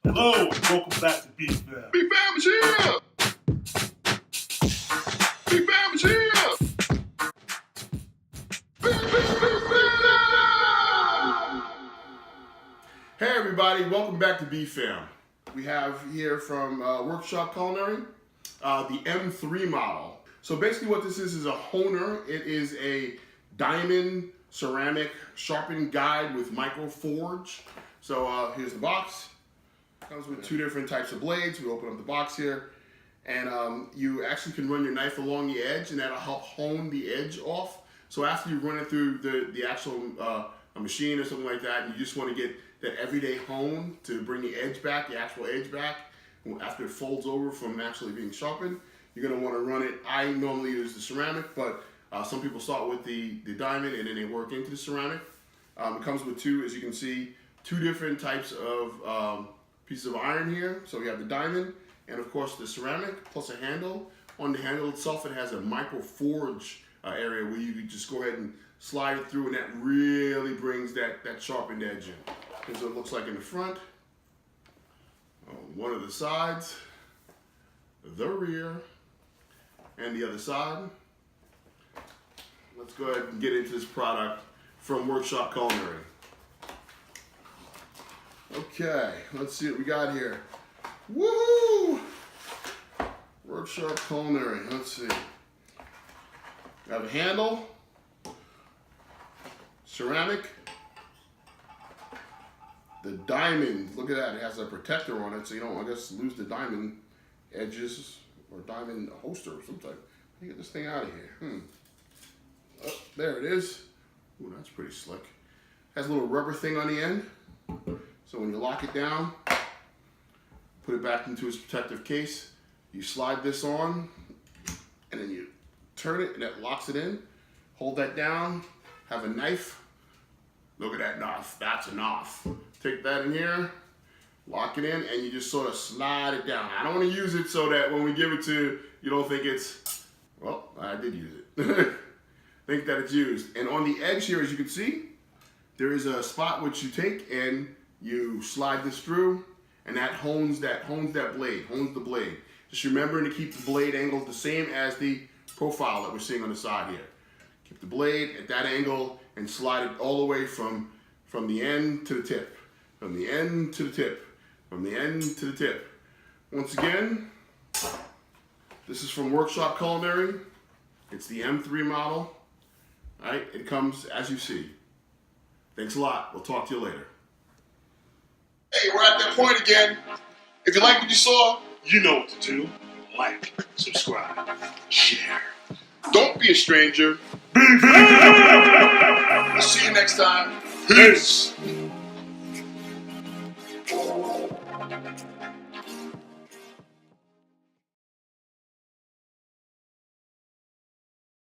Hello and welcome back to BFAM. BFAM is here! BFAM is here! Hey everybody, welcome back to BFAM. We have here from Work Sharp Culinary, the M3 model. So basically what this is a honer. It is a diamond ceramic sharpening guide with micro forge. So here's the box. Comes with two different types of blades. We open up the box here, and you actually can run your knife along the edge, and that'll help hone the edge off. So after you run it through the actual a machine or something like that, and you just want to get that everyday hone to bring the edge back, the actual edge back, after it folds over from actually being sharpened, you're going to want to run it. I normally use the ceramic, but some people start with the diamond and then they work into the ceramic. It comes with two, as you can see, two different types of pieces of iron here. So we have the diamond and of course the ceramic plus a handle. On the handle itself, it has a micro forge area where you can just go ahead and slide it through, and that really brings that sharpened edge in. Here's what it looks like in the front, one of the sides, the rear, and the other side. Let's go ahead and get into this product from Work Sharp Culinary. Okay, let's see what we got here. Woo! Work Sharp Culinary. Let's see. We have a handle, ceramic, the diamond. Look at that. It has a protector on it, so you don't, I guess, lose the diamond edges or diamond holster or something. Let me get this thing out of here. Oh, there it is. Ooh, that's pretty slick. Has a little rubber thing on the end. So when you lock it down, put it back into its protective case, you slide this on, and then you turn it, and that locks it in. Hold that down, have a knife. Look at that knife, that's a knife. Take that in here, lock it in, and you just sort of slide it down. I don't want to use it so that when we give it to you, you don't think it's, well, I did use it. Think that it's used. And on the edge here, as you can see, there is a spot which you take and you slide this through, and that hones the blade. Just remembering to keep the blade angles the same as the profile that we're seeing on the side here. Keep the blade at that angle and slide it all the way from the end to the tip. From the end to the tip. From the end to the tip. Once again, this is from Work Sharp Culinary. It's the M3 model. All right, it comes as you see. Thanks a lot. We'll talk to you later. Hey, we're at that point again. If you like what you saw, You know what to do. Like, subscribe, share. don't be a stranger. BFAM! We'll see you next time. Peace!